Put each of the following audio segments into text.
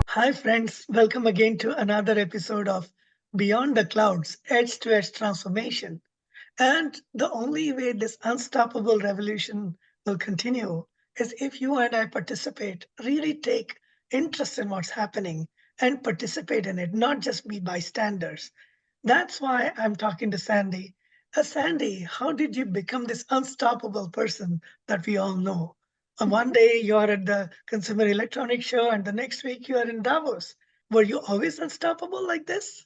Hi, friends. Welcome again to another episode of Beyond the Clouds Edge to Edge Transformation. And the only way this unstoppable revolution will continue is if you and I participate, really take interest in what's happening and participate in it, not just be bystanders. That's why I'm talking to Sandy. Sandy, how did you become this unstoppable person that we all know? One day you're at the Consumer Electronics Show, and the next week you are in Davos. Were you always unstoppable like this?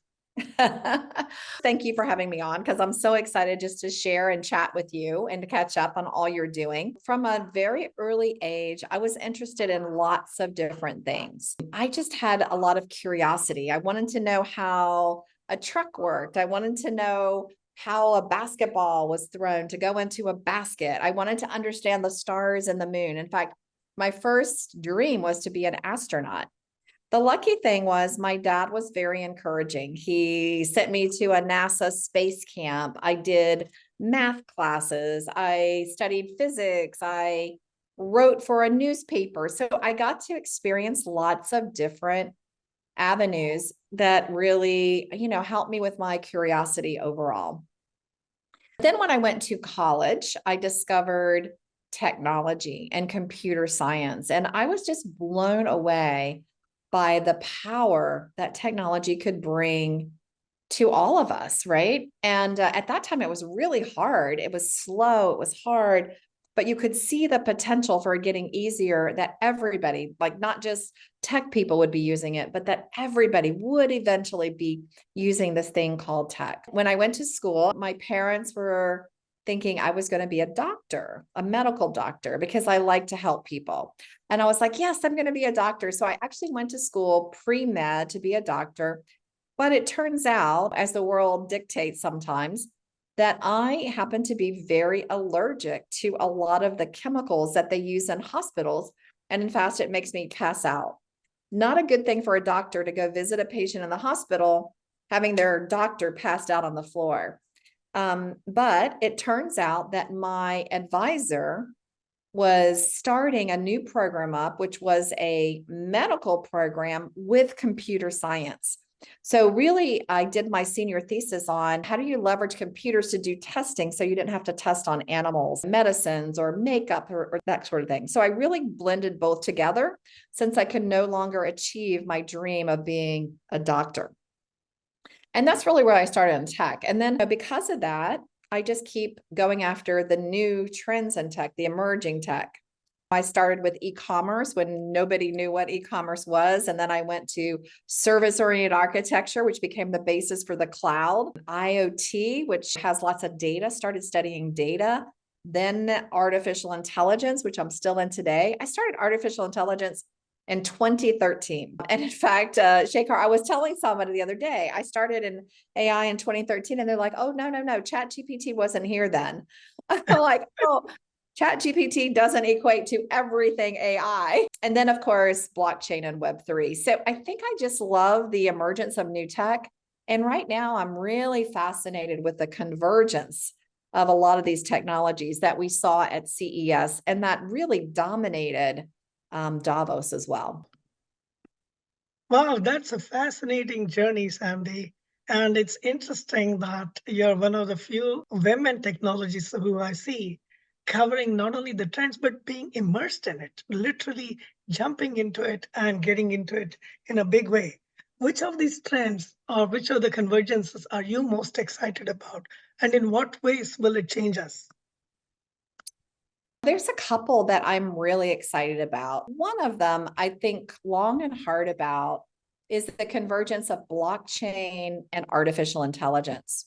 Thank you for having me on because I'm so excited just to share and chat with you and to catch up on all you're doing. From a very early age, I was interested in lots of different things. I just had a lot of curiosity. I wanted to know how a truck worked. I wanted to know how a basketball was thrown to go into a basket. I wanted to understand the stars and the moon. In fact, my first dream was to be an astronaut. The lucky thing was my dad was very encouraging. He sent me to a NASA space camp. I did math classes. I studied physics. I wrote for a newspaper. So I got to experience lots of different avenues that really, helped me with my curiosity overall. Then when I went to college, I discovered technology and computer science, and I was just blown away by the power that technology could bring to all of us, right? And at that time, it was really hard. It was slow, it was hard, but you could see the potential for it getting easier, that everybody, like not just tech people would be using it, but that everybody would eventually be using this thing called tech. When I went to school, my parents were thinking I was going to be a doctor, a medical doctor, because I like to help people. And I was like, yes, I'm going to be a doctor. So I actually went to school pre-med to be a doctor. But it turns out, as the world dictates sometimes, that I happen to be very allergic to a lot of the chemicals that they use in hospitals. And in fact, it makes me pass out. Not a good thing for a doctor to go visit a patient in the hospital, having their doctor passed out on the floor. But it turns out that my advisor was starting a new program up, which was a medical program with computer science. So really, I did my senior thesis on how do you leverage computers to do testing so you didn't have to test on animals, medicines or makeup or that sort of thing. So I really blended both together since I could no longer achieve my dream of being a doctor. And that's really where I started in tech. And then because of that, I just keep going after the new trends in tech, the emerging tech. I started with e-commerce when nobody knew what e-commerce was. And then I went to service-oriented architecture, which became the basis for the cloud, IoT, which has lots of data, started studying data, then artificial intelligence, which I'm still in today. I started artificial intelligence in 2013. And in fact, Shekhar, I was telling somebody the other day, I started in AI in 2013 and they're like, oh, no, ChatGPT wasn't here then. I'm like, oh, ChatGPT doesn't equate to everything AI. And then of course, blockchain and Web3. So I think I just love the emergence of new tech. And right now I'm really fascinated with the convergence of a lot of these technologies that we saw at CES and that really dominated Davos as well. Wow, that's a fascinating journey, Sandy. And it's interesting that you're one of the few women technologists who I see covering not only the trends, but being immersed in it, literally jumping into it and getting into it in a big way. Which of these trends or which of the convergences are you most excited about? And in what ways will it change us? There's a couple that I'm really excited about. One of them I think long and hard about is the convergence of blockchain and artificial intelligence.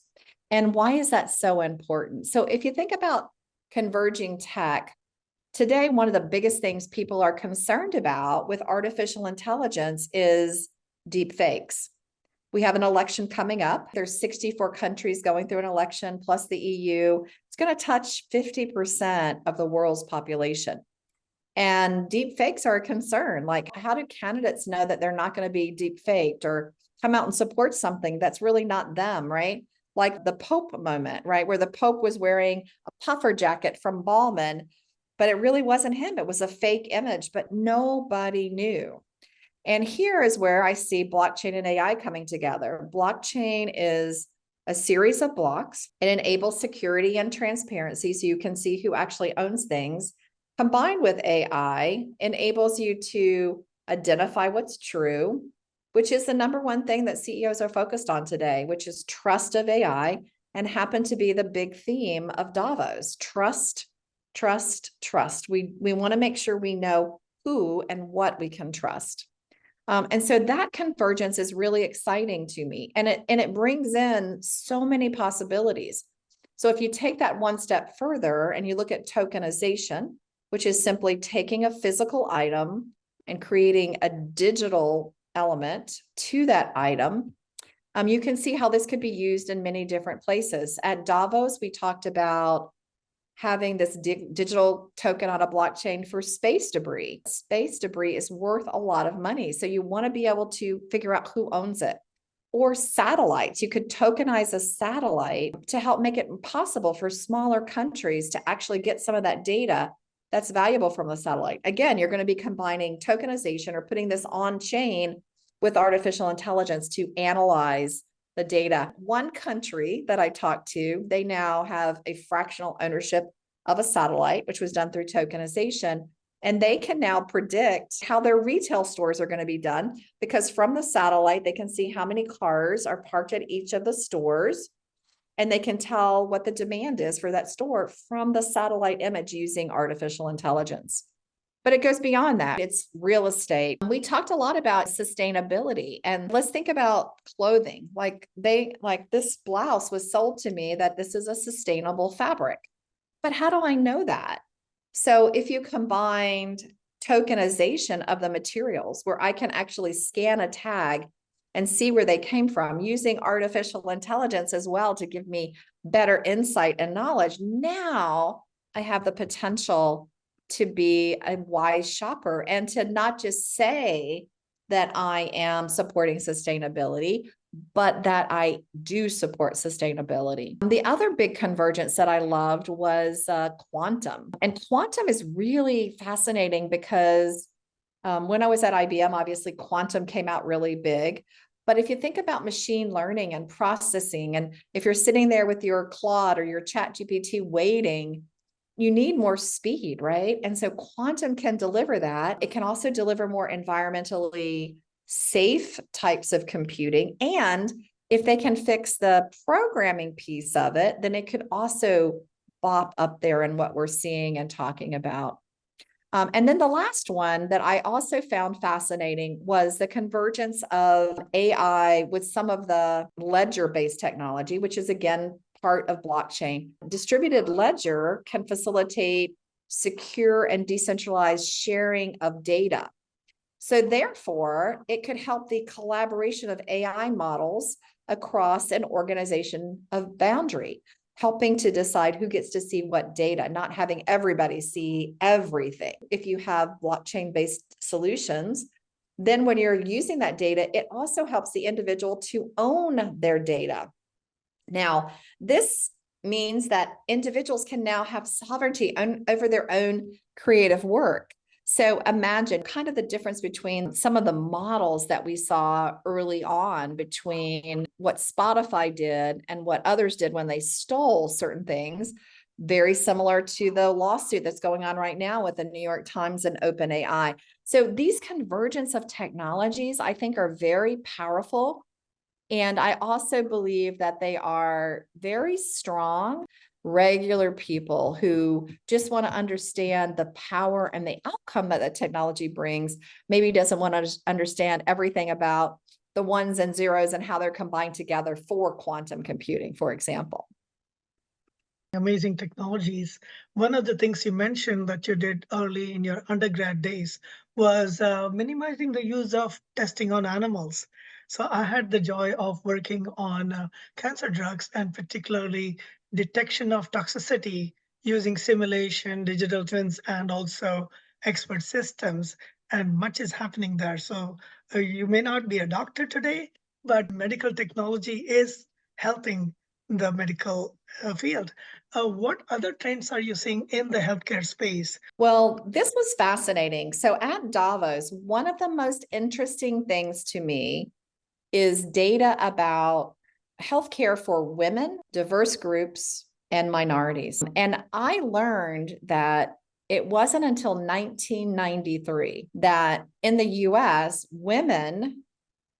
And why is that so important? So if you think about converging tech, today, one of the biggest things people are concerned about with artificial intelligence is deep fakes. We have an election coming up. There's 64 countries going through an election, plus the EU. It's going to touch 50% of the world's population. And deep fakes are a concern. Like, how do candidates know that they're not going to be deep faked or come out and support something that's really not them, right? Like the Pope moment, right? Where the Pope was wearing a puffer jacket from Ballman, but it really wasn't him. It was a fake image, but nobody knew. And here is where I see blockchain and AI coming together. Blockchain is a series of blocks. It enables security and transparency so you can see who actually owns things. Combined with AI, enables you to identify what's true, which is the number one thing that CEOs are focused on today, which is trust of AI, and happen to be the big theme of Davos. Trust, trust, trust. We want to make sure we know who and what we can trust. And so that convergence is really exciting to me, and it brings in so many possibilities. So if you take that one step further and you look at tokenization, which is simply taking a physical item and creating a digital element to that item, you can see how this could be used in many different places. At Davos, we talked about having this digital token on a blockchain for space debris. Space debris is worth a lot of money. So you want to be able to figure out who owns it. Or satellites. You could tokenize a satellite to help make it possible for smaller countries to actually get some of that data that's valuable from the satellite. Again, you're going to be combining tokenization or putting this on chain with artificial intelligence to analyze the data. One country that I talked to, they now have a fractional ownership of a satellite, which was done through tokenization. And they can now predict how their retail stores are going to be done, because from the satellite, they can see how many cars are parked at each of the stores. And they can tell what the demand is for that store from the satellite image using artificial intelligence. But it goes beyond that. It's real estate. We talked a lot about sustainability, and let's think about clothing. Like this blouse was sold to me that this is a sustainable fabric. But how do I know that? So if you combined tokenization of the materials, where I can actually scan a tag and see where they came from, using artificial intelligence as well to give me better insight and knowledge, now I have the potential to be a wise shopper and to not just say that I am supporting sustainability, but that I do support sustainability. The other big convergence that I loved was quantum. And quantum is really fascinating because when I was at IBM, obviously quantum came out really big. But if you think about machine learning and processing, and if you're sitting there with your Claude or your ChatGPT waiting, you need more speed, right? And so quantum can deliver that. It can also deliver more environmentally safe types of computing. And if they can fix the programming piece of it, then it could also bop up there in what we're seeing and talking about. And then the last one that I also found fascinating was the convergence of AI with some of the ledger-based technology, which is, again, part of blockchain. Distributed ledger can facilitate secure and decentralized sharing of data. So therefore, it could help the collaboration of AI models across an organization of boundary, helping to decide who gets to see what data, not having everybody see everything. If you have blockchain-based solutions, then when you're using that data, it also helps the individual to own their data. Now, this means that individuals can now have sovereignty over their own creative work. So imagine kind of the difference between some of the models that we saw early on between what Spotify did and what others did when they stole certain things, very similar to the lawsuit that's going on right now with the New York Times and OpenAI. So these convergence of technologies, I think, are very powerful. And I also believe that they are very strong, regular people who just want to understand the power and the outcome that the technology brings. Maybe doesn't want to understand everything about the ones and zeros and how they're combined together for quantum computing, for example. Amazing technologies. One of the things you mentioned that you did early in your undergrad days was minimizing the use of testing on animals. So I had the joy of working on cancer drugs, and particularly detection of toxicity using simulation, digital twins, and also expert systems. And much is happening there. So you may not be a doctor today, but medical technology is helping the medical field. What other trends are you seeing in the healthcare space? Well, this was fascinating. So at Davos, one of the most interesting things to me is data about healthcare for women, diverse groups, and minorities. And I learned that it wasn't until 1993 that in the US, women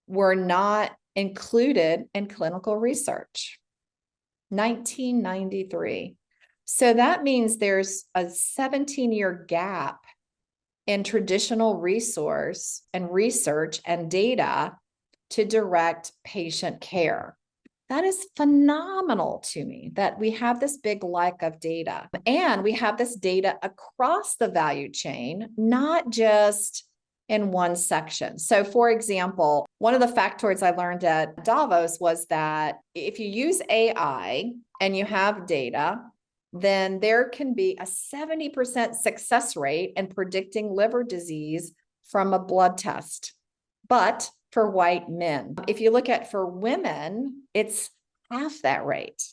were not included in clinical research. 1993. So that means there's a 17-year gap in traditional resource and research and data to direct patient care. That is phenomenal to me that we have this big lack of data and we have this data across the value chain, not just in one section. So, for example, one of the factoids I learned at Davos was that if you use AI and you have data, then there can be a 70% success rate in predicting liver disease from a blood test. But for white men, if you look at for women, it's half that rate.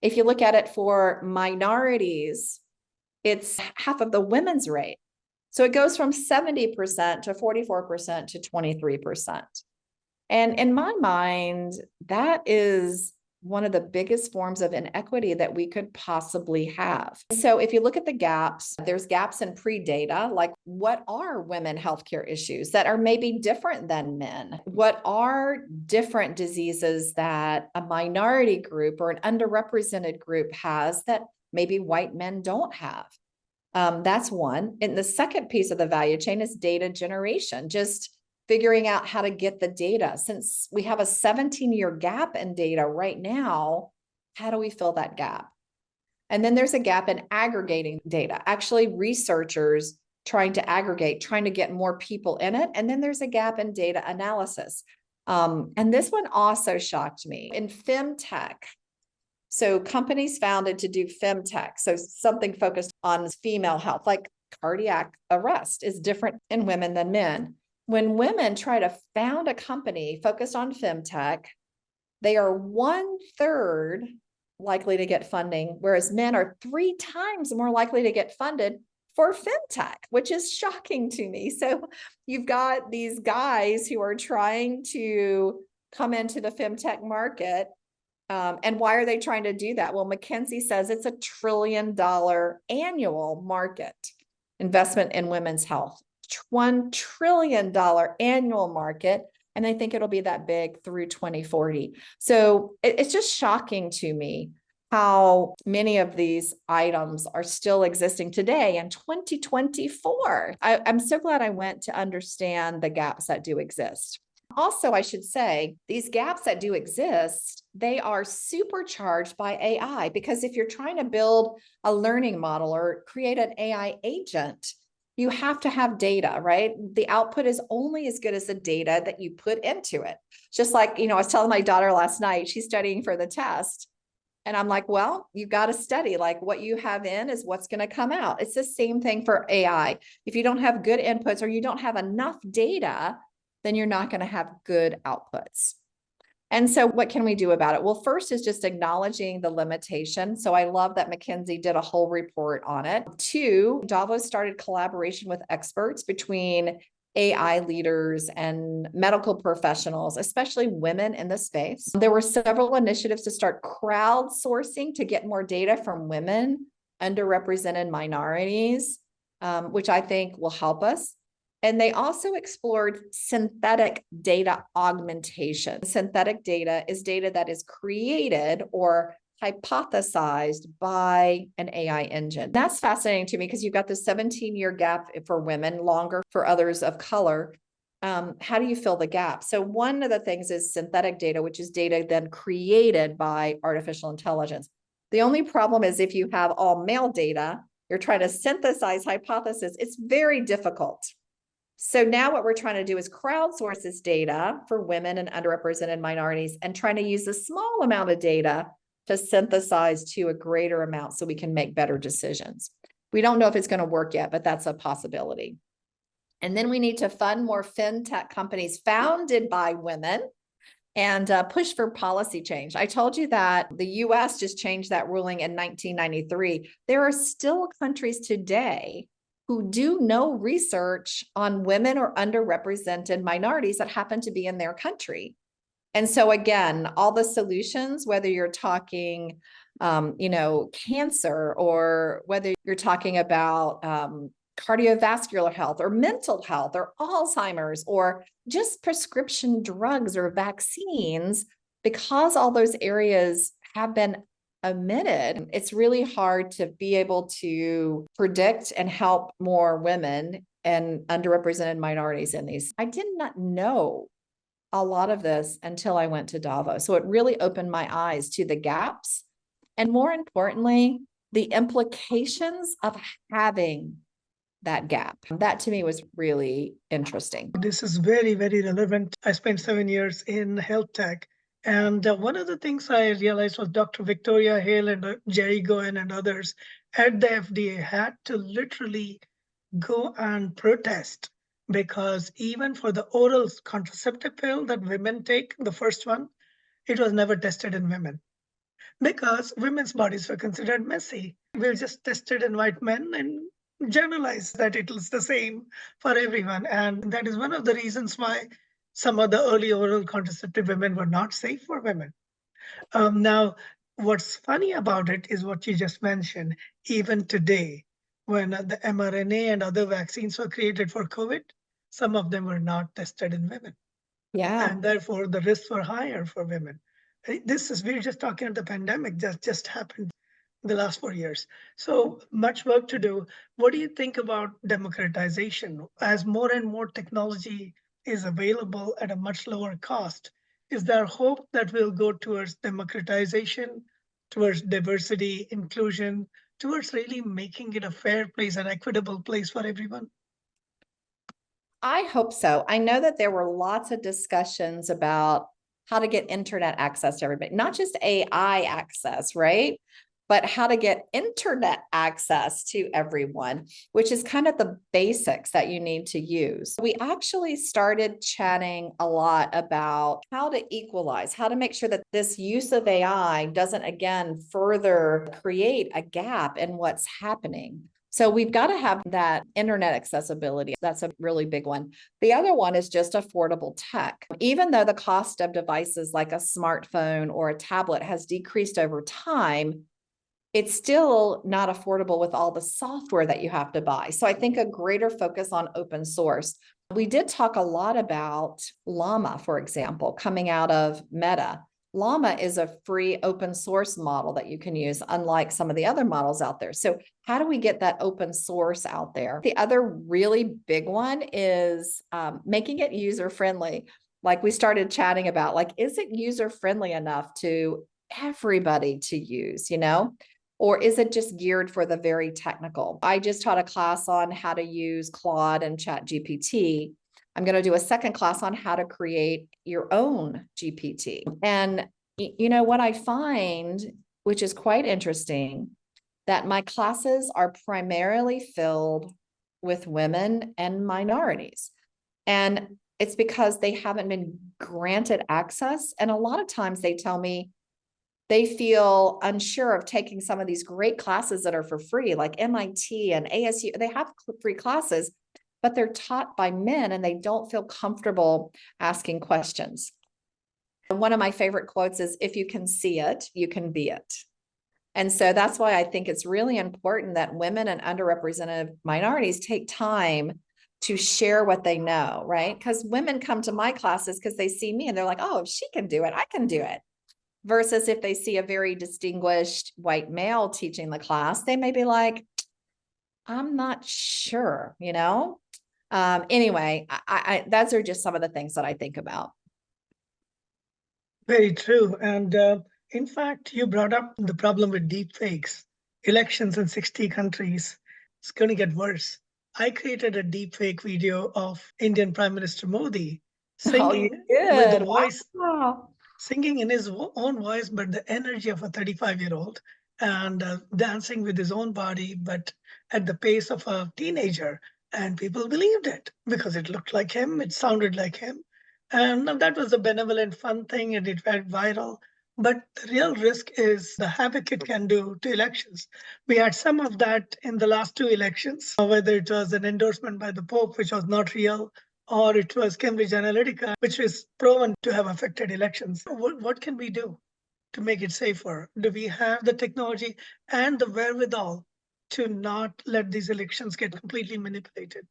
If you look at it for minorities, it's half of the women's rate. So it goes from 70% to 44% to 23%. And in my mind, that is one of the biggest forms of inequity that we could possibly have. So if you look at the gaps, there's gaps in pre-data, like what are women healthcare issues that are maybe different than men? What are different diseases that a minority group or an underrepresented group has that maybe white men don't have? That's one. And the second piece of the value chain is data generation, just figuring out how to get the data. Since we have a 17-year gap in data right now, how do we fill that gap? And then there's a gap in aggregating data, actually researchers trying to aggregate, trying to get more people in it. And then there's a gap in data analysis. And this one also shocked me. In femtech, so companies founded to do femtech, so something focused on female health, like cardiac arrest is different in women than men. When women try to found a company focused on femtech, they are 1/3 likely to get funding, whereas men are 3 times more likely to get funded for femtech, which is shocking to me. So you've got these guys who are trying to come into the femtech market. And why are they trying to do that? Well, McKinsey says it's $1 trillion annual market investment in women's health. $1 trillion annual market. And I think it'll be that big through 2040. So it's just shocking to me how many of these items are still existing today in 2024. I'm so glad I went to understand the gaps that do exist. Also, I should say, these gaps that do exist, they are supercharged by AI, because if you're trying to build a learning model or create an AI agent, you have to have data, right? The output is only as good as the data that you put into it. Just like, I was telling my daughter last night, she's studying for the test. And I'm like, well, you got to study, like what you have in is what's going to come out. It's the same thing for AI. If you don't have good inputs or you don't have enough data, then you're not going to have good outputs. And so what can we do about it? Well, first is just acknowledging the limitation. So I love that McKinsey did a whole report on it. 2, Davos started collaboration with experts between AI leaders and medical professionals, especially women in the space. There were several initiatives to start crowdsourcing to get more data from women, underrepresented minorities, which I think will help us. And they also explored synthetic data augmentation. Synthetic data is data that is created or hypothesized by an AI engine. That's fascinating to me because you've got the 17-year gap for women, longer for others of color. How do you fill the gap? So one of the things is synthetic data, which is data then created by artificial intelligence. The only problem is if you have all male data, you're trying to synthesize hypotheses. It's very difficult. So now what we're trying to do is crowdsource this data for women and underrepresented minorities and trying to use a small amount of data to synthesize to a greater amount so we can make better decisions. We don't know if it's going to work yet, but that's a possibility. And then we need to fund more fintech companies founded by women and push for policy change. I told you that the US just changed that ruling in 1993. There are still countries today who do no research on women or underrepresented minorities that happen to be in their country. And so again, all the solutions, whether you're talking, cancer, or whether you're talking about cardiovascular health or mental health or Alzheimer's or just prescription drugs or vaccines, because all those areas have been omitted, it's really hard to be able to predict and help more women and underrepresented minorities in these. I did not know a lot of this until I went to Davos. So it really opened my eyes to the gaps and, more importantly, the implications of having that gap. That to me was really interesting. This is very, very relevant. I spent 7 years in health tech. And one of the things I realized was Dr. Victoria Hale and Jerry Goen and others at the FDA had to literally go and protest because even for the oral contraceptive pill that women take, the first one, it was never tested in women because women's bodies were considered messy. We'll just test it in white men and generalize that it is the same for everyone. And that is one of the reasons why some of the early oral contraceptive women were not safe for women. Now, what's funny about it is what you just mentioned. Even today, when the mRNA and other vaccines were created for COVID, some of them were not tested in women. Yeah. And therefore the risks were higher for women. We're just talking about the pandemic that just happened in the last 4 years. So much work to do. What do you think about democratization? As more and more technology is available at a much lower cost, is there hope that we'll go towards democratization, towards diversity, inclusion, towards really making it a fair place, an equitable place for everyone? I hope so. I know that there were lots of discussions about how to get internet access to everybody, not just AI access, right? But how to get internet access to everyone, which is kind of the basics that you need to use. We actually started chatting a lot about how to equalize, how to make sure that this use of AI doesn't, again, further create a gap in what's happening. So we've got to have that internet accessibility. That's a really big one. The other one is just affordable tech. Even though the cost of devices like a smartphone or a tablet has decreased over time, it's still not affordable with all the software that you have to buy. So I think a greater focus on open source. We did talk a lot about Llama, for example, coming out of Meta. Llama is a free open source model that you can use, unlike some of the other models out there. So how do we get that open source out there? The other really big one is making it user-friendly. Like we started chatting about, like, is it user-friendly enough to everybody to use, Or is it just geared for the very technical? I just taught a class on how to use Claude and ChatGPT. I'm going to do a second class on how to create your own GPT. And what I find, which is quite interesting, that my classes are primarily filled with women and minorities. And it's because they haven't been granted access. And a lot of times they tell me they feel unsure of taking some of these great classes that are for free, like MIT and ASU. They have free classes, but they're taught by men and they don't feel comfortable asking questions. One of my favorite quotes is, if you can see it, you can be it. And so that's why I think it's really important that women and underrepresented minorities take time to share what they know, right? Because women come to my classes because they see me and they're like, oh, if she can do it, I can do it. Versus if they see a very distinguished white male teaching the class, they may be like, I'm not sure, Anyway, those are just some of the things that I think about. Very true. And in fact, you brought up the problem with deep fakes. Elections in 60 countries. It's going to get worse. I created a deep fake video of Indian Prime Minister Modi singing with the voice, Wow. singing in his own voice, but the energy of a 35-year-old, and dancing with his own body, but at the pace of a teenager. And people believed it because it looked like him, it sounded like him. And that was a benevolent, fun thing, and it went viral. But the real risk is the havoc it can do to elections. We had some of that in the last two elections, whether it was an endorsement by the Pope, which was not real, or it was Cambridge Analytica, which is proven to have affected elections. What can we do to make it safer? Do we have the technology and the wherewithal to not let these elections get completely manipulated?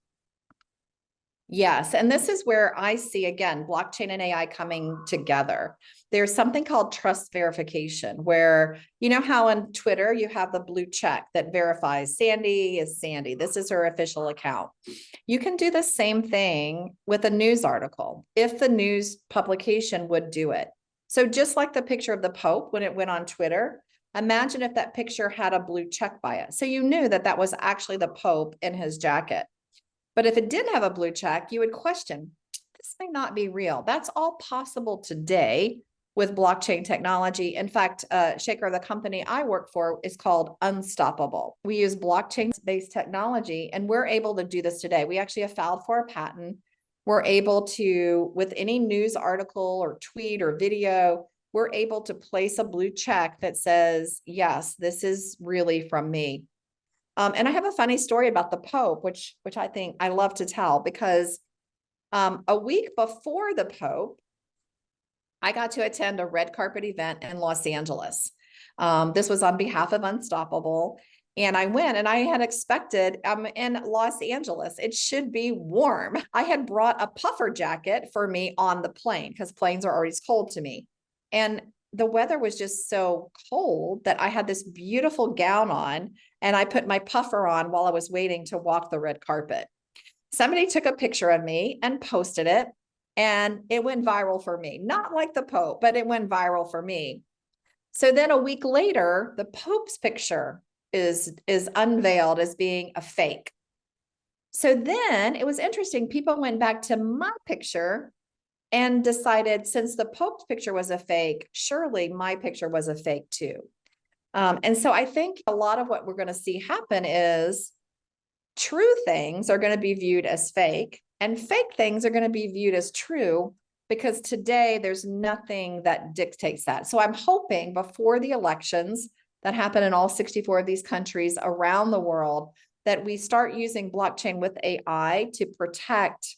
Yes. And this is where I see, again, blockchain and AI coming together. There's something called trust verification, where you know how on Twitter you have the blue check that verifies Sandy is Sandy. This is her official account. You can do the same thing with a news article if the news publication would do it. So just like the picture of the Pope when it went on Twitter, imagine if that picture had a blue check by it. So you knew that that was actually the Pope in his jacket. But if it didn't have a blue check, you would question, this may not be real. That's all possible today with blockchain technology. In fact, Shaker, the company I work for, is called Unstoppable. We use blockchain-based technology, and we're able to do this today. We actually have filed for a patent. We're able to, with any news article or tweet or video, we're able to place a blue check that says, yes, this is really from me. And I have a funny story about the Pope, which I think I love to tell, because a week before the Pope, I got to attend a red carpet event in Los Angeles. This was on behalf of Unstoppable. And I went, and I had expected in Los Angeles, it should be warm. I had brought a puffer jacket for me on the plane because planes are always cold to me. And the weather was just so cold that I had this beautiful gown on, and I put my puffer on while I was waiting to walk the red carpet. Somebody took a picture of me and posted it, and it went viral for me. Not like the Pope, but it went viral for me. So then a week later, the Pope's picture is unveiled as being a fake. So then it was interesting. People went back to my picture and decided, since the Pope's picture was a fake, surely my picture was a fake too. And so I think a lot of what we're going to see happen is true things are going to be viewed as fake, and fake things are going to be viewed as true, because today there's nothing that dictates that. So I'm hoping before the elections that happen in all 64 of these countries around the world, that we start using blockchain with AI to protect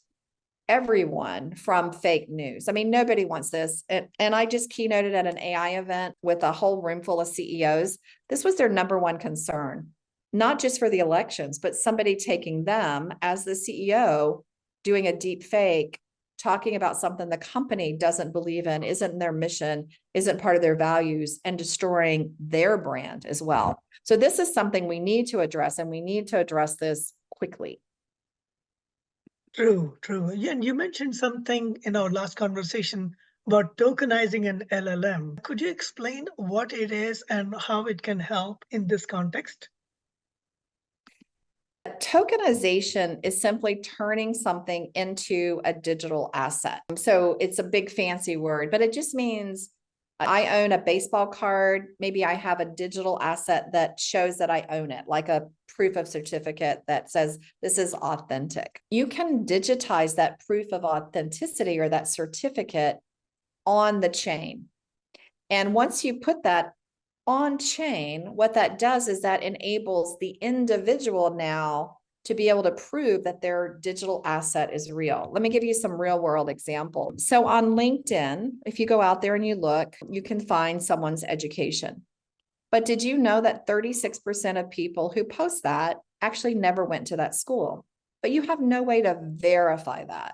everyone from fake news. I mean, nobody wants this. And I just keynoted at an AI event with a whole room full of CEOs. This was their number one concern, not just for the elections, but somebody taking them as the CEO, doing a deep fake, talking about something the company doesn't believe in, isn't their mission, isn't part of their values, and destroying their brand as well. So this is something we need to address, and we need to address this quickly. True, true. Yeah, and you mentioned something in our last conversation about tokenizing an LLM. Could you explain what it is and how it can help in this context? Tokenization is simply turning something into a digital asset. So it's a big fancy word, but it just means I own a baseball card. Maybe I have a digital asset that shows that I own it, like a proof of certificate that says this is authentic. You can digitize that proof of authenticity or that certificate on the chain. And once you put that on chain, what that does is that enables the individual now to be able to prove that their digital asset is real. Let me give you some real world example. So on LinkedIn, if you go out there and you look, you can find someone's education. But did you know that 36% of people who post that actually never went to that school? But you have no way to verify that.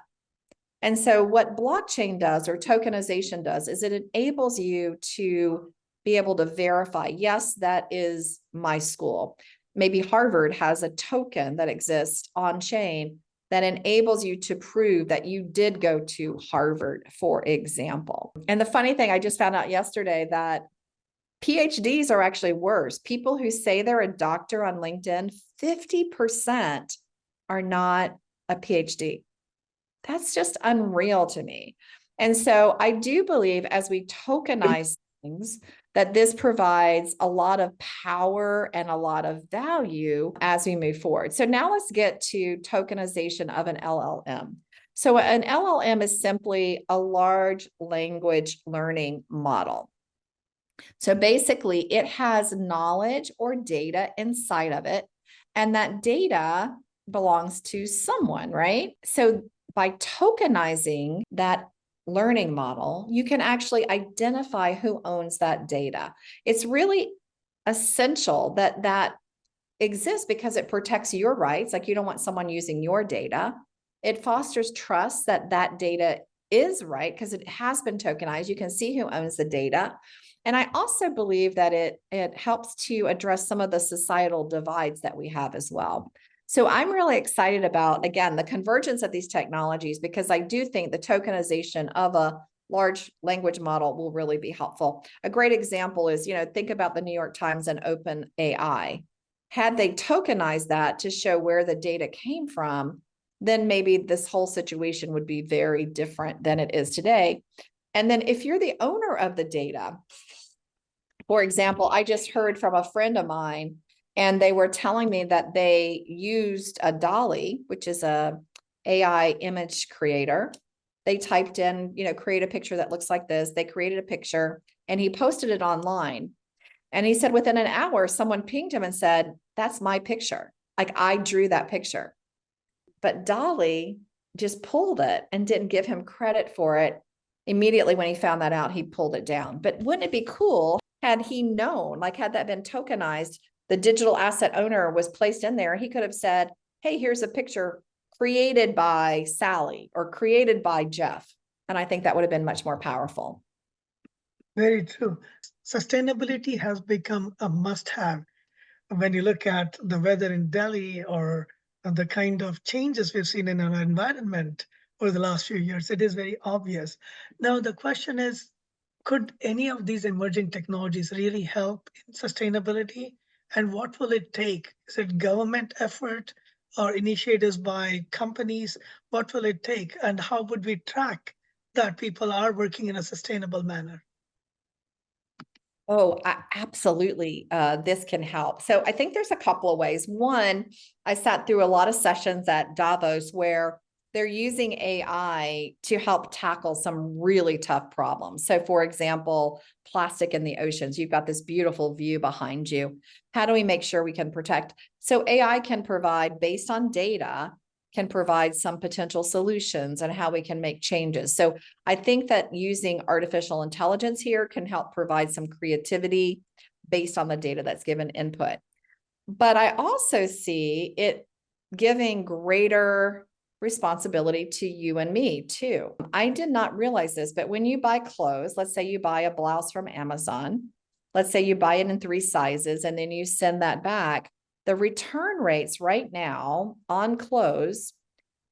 And so what blockchain does, or tokenization does, is it enables you to be able to verify, yes, that is my school. Maybe Harvard has a token that exists on chain that enables you to prove that you did go to Harvard, for example. And the funny thing, I just found out yesterday that PhDs are actually worse. People who say they're a doctor on LinkedIn, 50% are not a PhD. That's just unreal to me. And so I do believe as we tokenize things, that this provides a lot of power and a lot of value as we move forward. So now let's get to tokenization of an LLM. So an LLM is simply a large language learning model. So basically, it has knowledge or data inside of it, and that data belongs to someone, right? So by tokenizing that learning model, you can actually identify who owns that data. It's really essential that that exists because it protects your rights. Like you don't want someone using your data. It fosters trust that that data is right because it has been tokenized. You can see who owns the data. And I also believe that it helps to address some of the societal divides that we have as well. So I'm really excited about, again, the convergence of these technologies, because I do think the tokenization of a large language model will really be helpful. A great example is, think about the New York Times and OpenAI. Had they tokenized that to show where the data came from, then maybe this whole situation would be very different than it is today. And then if you're the owner of the data, for example, I just heard from a friend of mine, and they were telling me that they used a Dolly, which is a AI image creator. They typed in, create a picture that looks like this. They created a picture and he posted it online. And he said within an hour, someone pinged him and said, that's my picture. Like I drew that picture. But Dolly just pulled it and didn't give him credit for it. Immediately when he found that out, he pulled it down. But wouldn't it be cool had he known, like had that been tokenized, the digital asset owner was placed in there, he could have said, hey, here's a picture created by Sally or created by Jeff. And I think that would have been much more powerful. Very true. Sustainability has become a must-have when you look at the weather in Delhi or the kind of changes we've seen in our environment over the last few years. It is very obvious. Now, the question is, could any of these emerging technologies really help in sustainability? And what will it take? Is it government effort or initiatives by companies? What will it take? And how would we track that people are working in a sustainable manner? Oh, absolutely. This can help. So I think there's a couple of ways. One, I sat through a lot of sessions at Davos where they're using AI to help tackle some really tough problems. So, for example, plastic in the oceans. You've got this beautiful view behind you. How do we make sure we can protect? So, AI can provide, based on data, can provide some potential solutions and how we can make changes. So I think that using artificial intelligence here can help provide some creativity based on the data that's given input. But I also see it giving greater responsibility to you and me too. I did not realize this, but when you buy clothes, let's say you buy a blouse from Amazon, let's say you buy it in 3 sizes and then you send that back, the return rates right now on clothes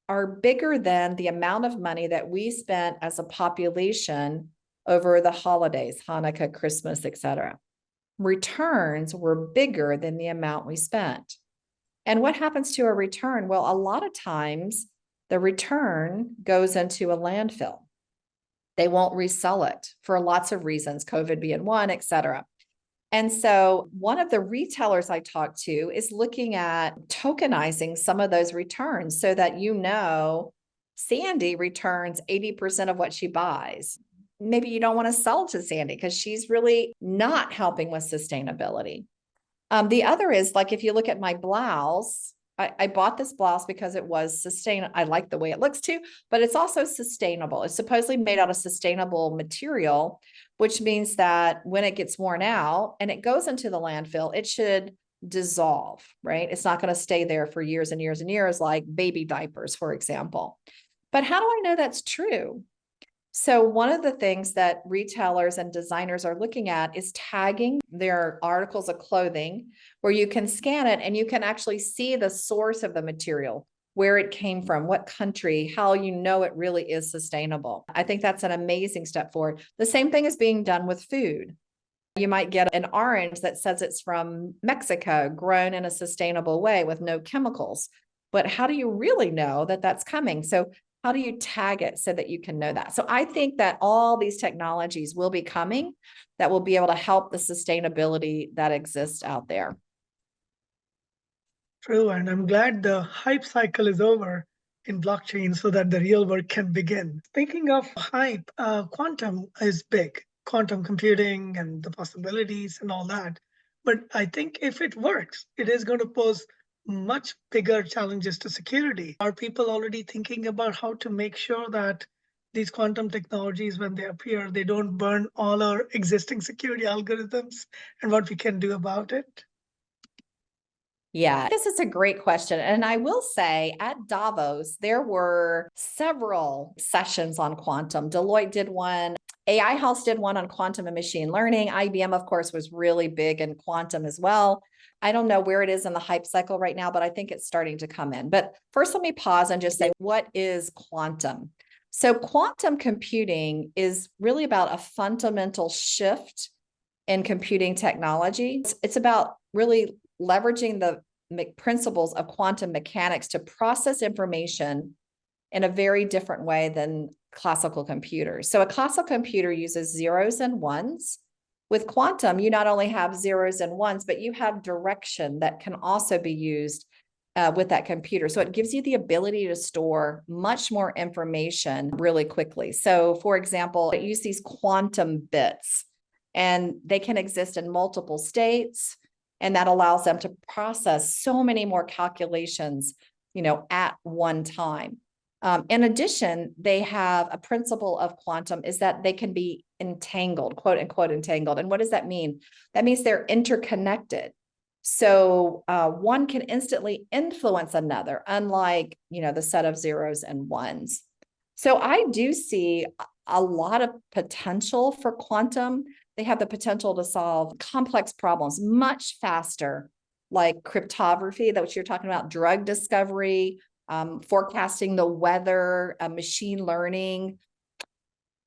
are bigger than the amount of money that we spent as a population over the holidays, Hanukkah, Christmas, etc. Returns were bigger than the amount we spent. And what happens to a return? Well, a lot of times the return goes into a landfill. They won't resell it for lots of reasons, COVID being one, etc. And so one of the retailers I talked to is looking at tokenizing some of those returns so that Sandy returns 80% of what she buys. Maybe you don't want to sell to Sandy because she's really not helping with sustainability. The other is like if you look at my blouse, I bought this blouse because it was sustainable. I like the way it looks too, but it's also sustainable. It's supposedly made out of sustainable material, which means that when it gets worn out and it goes into the landfill, it should dissolve, right? It's not going to stay there for years and years and years, like baby diapers, for example. But how do I know that's true? So one of the things that retailers and designers are looking at is tagging their articles of clothing where you can scan it and you can actually see the source of the material, where it came from, what country, how you know it really is sustainable. I think that's an amazing step forward. The same thing is being done with food. You might get an orange that says it's from Mexico, grown in a sustainable way with no chemicals. But how do you really know that that's coming? So how do you tag it so that you can know that? So I think that all these technologies will be coming that will be able to help the sustainability that exists out there. True, and I'm glad the hype cycle is over in blockchain so that the real work can begin. Speaking of hype, quantum is big, quantum computing and the possibilities and all that. But I think if it works, it is going to pose much bigger challenges to security. Are people already thinking about how to make sure that these quantum technologies, when they appear, they don't burn all our existing security algorithms and what we can do about it? Yeah, this is a great question. And I will say at Davos, there were several sessions on quantum. Deloitte did one, AI House did one on quantum and machine learning. IBM, of course, was really big in quantum as well. I don't know where it is in the hype cycle right now, but I think it's starting to come in. But first, let me pause and just say, what is quantum? So, quantum computing is really about a fundamental shift in computing technology. It's about really leveraging the principles of quantum mechanics to process information in a very different way than classical computers. So a classical computer uses zeros and ones. With quantum, you not only have zeros and ones, but you have direction that can also be used with that computer. So it gives you the ability to store much more information really quickly. So for example, it uses these quantum bits, and they can exist in multiple states. And that allows them to process so many more calculations, at one time. In addition, they have a principle of quantum is that they can be entangled, quote unquote, entangled. And what does that mean? That means they're interconnected. So one can instantly influence another, unlike, the set of zeros and ones. So I do see a lot of potential for quantum. They have the potential to solve complex problems much faster, like cryptography, that what you're talking about, drug discovery, forecasting the weather, machine learning.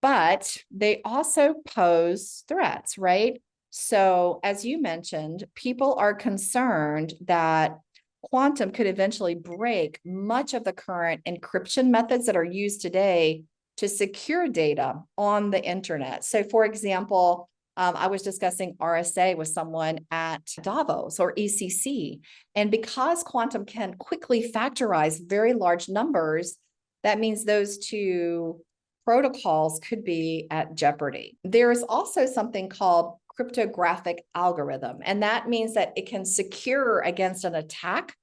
But they also pose threats, right? So as you mentioned, people are concerned that quantum could eventually break much of the current encryption methods that are used today to secure data on the internet. So for example, I was discussing RSA with someone at Davos or ECC. And because quantum can quickly factorize very large numbers, that means those two protocols could be at jeopardy. There is also something called cryptographic algorithm, and that means that it can secure against an attack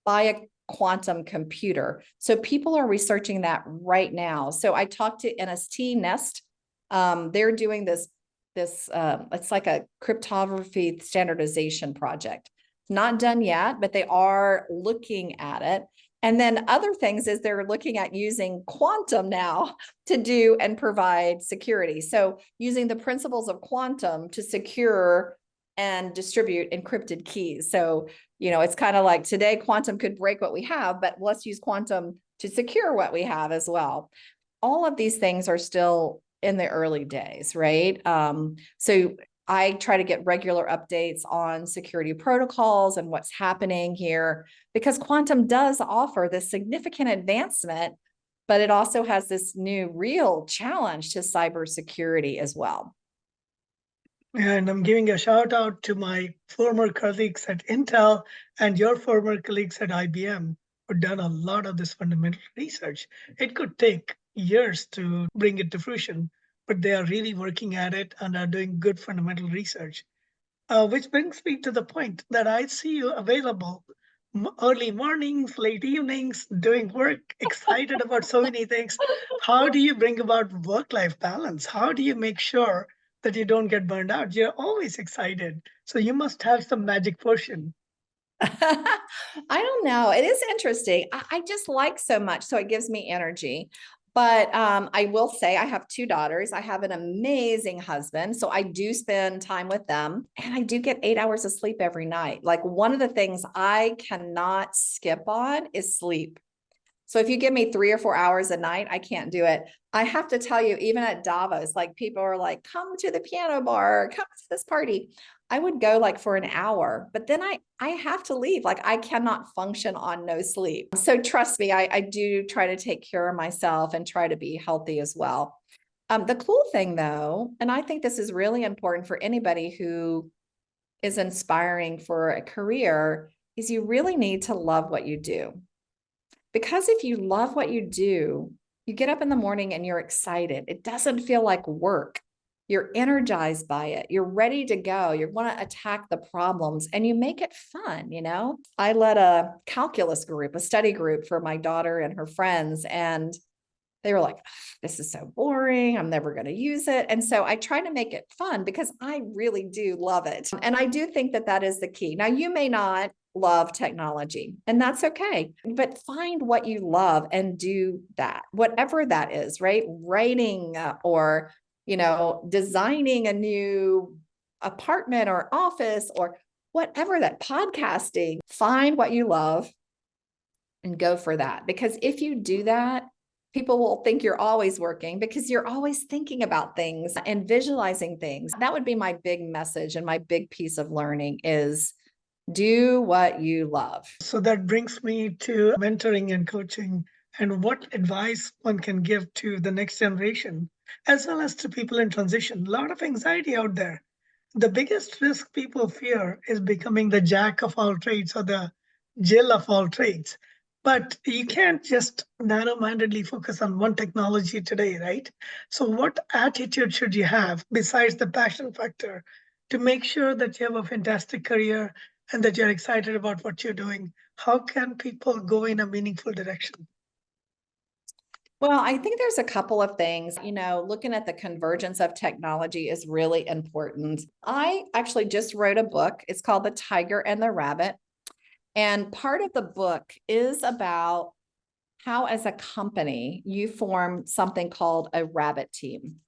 by a quantum computer. So people are researching that right now. So I talked to NST Nest. They're doing this it's like a cryptography standardization project. It's not done yet, but they are looking at it. And then other things is they're looking at using quantum now to do and provide security. So using the principles of quantum to secure and distribute encrypted keys. So, it's kind of like today quantum could break what we have, but let's use quantum to secure what we have as well. All of these things are still in the early days, right? So I try to get regular updates on security protocols and what's happening here, because quantum does offer this significant advancement, but it also has this new real challenge to cybersecurity as well. And I'm giving a shout out to my former colleagues at Intel and your former colleagues at IBM who've done a lot of this fundamental research. It could take years to bring it to fruition, but they are really working at it and are doing good fundamental research. Which brings me to the point that I see you available early mornings, late evenings, doing work, excited about so many things. How do you bring about work-life balance? How do you make sure that you don't get burned out? You're always excited. So you must have some magic potion. I don't know. It is interesting. I just like so much. So it gives me energy. But I will say I have two daughters. I have an amazing husband. So I do spend time with them, and I do get 8 hours of sleep every night. Like one of the things I cannot skip on is sleep. So if you give me 3 or 4 hours a night, I can't do it. I have to tell you, even at Davos, like people are like, come to the piano bar, come to this party. I would go like for an hour, but then I have to leave. Like I cannot function on no sleep. So trust me, I do try to take care of myself and try to be healthy as well. The cool thing though, and I think this is really important for anybody who is inspiring for a career, is you really need to love what you do. Because if you love what you do, you get up in the morning and you're excited. It doesn't feel like work. You're energized by it. You're ready to go. You want to attack the problems and you make it fun, you know? I led a calculus group, a study group for my daughter and her friends, and they were like, this is so boring. I'm never going to use it. And so I try to make it fun because I really do love it. And I do think that that is the key. Now, you may not love technology, and that's okay, but find what you love and do that, whatever that is, right? Writing or, designing a new apartment or office or whatever, that podcasting, find what you love and go for that. Because if you do that, people will think you're always working because you're always thinking about things and visualizing things. That would be my big message and my big piece of learning is do what you love. So that brings me to mentoring and coaching and what advice one can give to the next generation, as well as to people in transition. A lot of anxiety out there. The biggest risk people fear is becoming the jack of all trades or the Jill of all trades. But you can't just narrow mindedly focus on one technology today, right? So, what attitude should you have besides the passion factor to make sure that you have a fantastic career and that you're excited about what you're doing? How can people go in a meaningful direction? Well, I think there's a couple of things, looking at the convergence of technology is really important. I actually just wrote a book. It's called The Tiger and the Rabbit. And part of the book is about how, as a company, you form something called a rabbit team,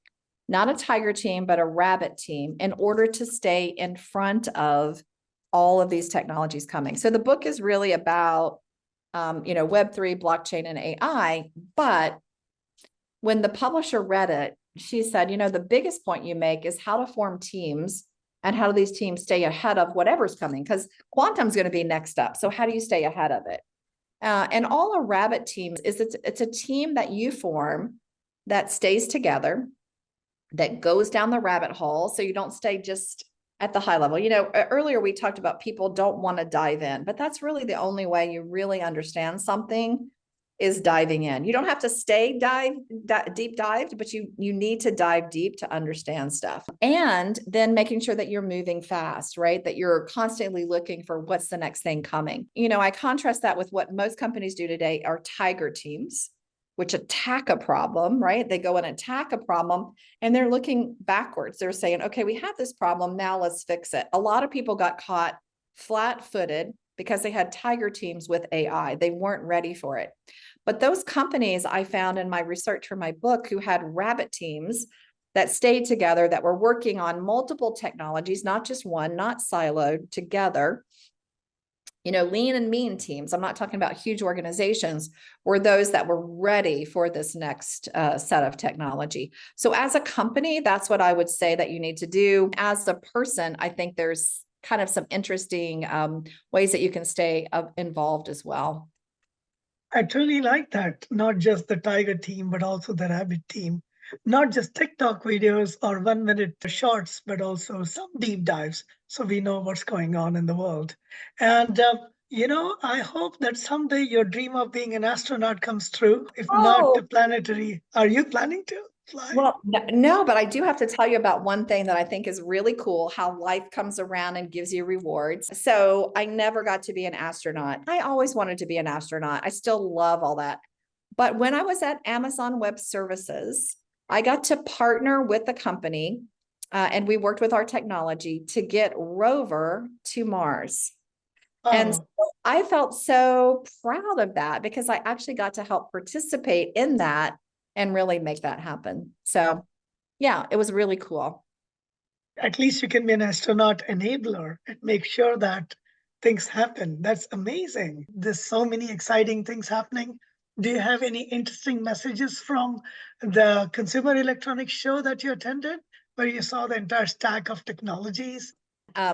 not a tiger team, but a rabbit team in order to stay in front of all of these technologies coming. So the book is really about, Web3, blockchain, and AI. But when the publisher read it, she said, the biggest point you make is how to form teams and how do these teams stay ahead of whatever's coming? Because quantum's going to be next up. So how do you stay ahead of it? And all a rabbit team is, it's a team that you form that stays together, that goes down the rabbit hole. So you don't stay just at the high level. Earlier we talked about people don't want to dive in, but that's really the only way you really understand something is diving in. You don't have to stay deep dived, but you need to dive deep to understand stuff. And then making sure that you're moving fast, right? That you're constantly looking for what's the next thing coming. I contrast that with what most companies do today are tiger teams, which attack a problem, right? They go and attack a problem and they're looking backwards. They're saying, okay, we have this problem. Now let's fix it. A lot of people got caught flat-footed because they had tiger teams with AI. They weren't ready for it. But those companies I found in my research for my book who had rabbit teams that stayed together, that were working on multiple technologies, not just one, not siloed together, lean and mean teams, I'm not talking about huge organizations, were those that were ready for this next set of technology. So as a company, that's what I would say that you need to do. As a person, I think there's kind of some interesting ways that you can stay involved as well. I truly like that. Not just the tiger team, but also the rabbit team. Not just TikTok videos or 1 minute shorts, but also some deep dives so we know what's going on in the world. And, I hope that someday your dream of being an astronaut comes true. If not, Oh, the planetary. Are you planning to fly? well, no, but I do have to tell you about one thing that I think is really cool, how life comes around and gives you rewards. So I never got to be an astronaut. I always wanted to be an astronaut. I still love all that. But when I was at Amazon Web Services, I got to partner with the company and we worked with our technology to get rover to Mars. And so Oh, I felt so proud of that because I actually got to help participate in that and really make that happen. So yeah, it was really cool. at least you can be an astronaut enabler and make sure that things happen. That's amazing. There's so many exciting things happening. Do you have any interesting messages from the Consumer Electronics Show that you attended, where you saw the entire stack of technologies?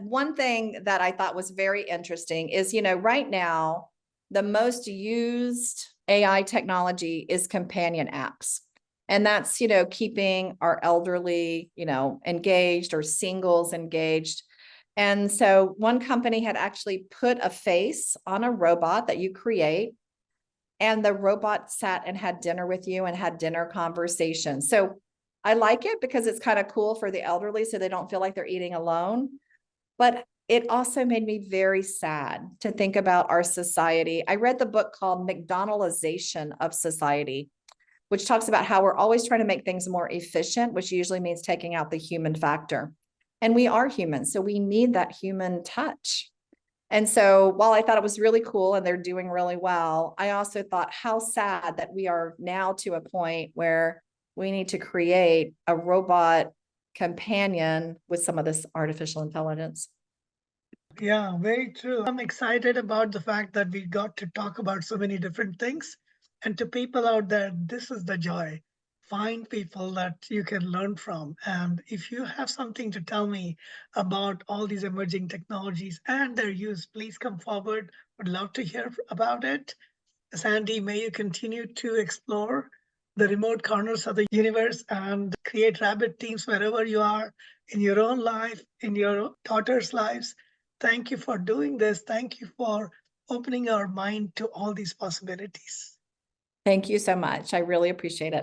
One thing that I thought was very interesting is, right now, the most used AI technology is companion apps. And that's, keeping our elderly, engaged or singles engaged. And so one company had actually put a face on a robot that you create. and the robot sat and had dinner with you and had dinner conversations. So I like it because it's kind of cool for the elderly so they don't feel like they're eating alone. But it also made me very sad to think about our society. I read the book called McDonaldization of Society, which talks about how we're always trying to make things more efficient, which usually means taking out the human factor. And we are humans, so we need that human touch. And so while I thought it was really cool and they're doing really well, I also thought how sad that we are now to a point where we need to create a robot companion with some of this artificial intelligence. Yeah, very true. I'm excited about the fact that we got to talk about so many different things. And to people out there, this is the joy. Find people that you can learn from. And if you have something to tell me about all these emerging technologies and their use, please come forward. Would love to hear about it. Sandy, may you continue to explore the remote corners of the universe and create rabbit teams wherever you are in your own life, in your daughter's lives. Thank you for doing this. Thank you for opening our mind to all these possibilities. Thank you so much. I really appreciate it.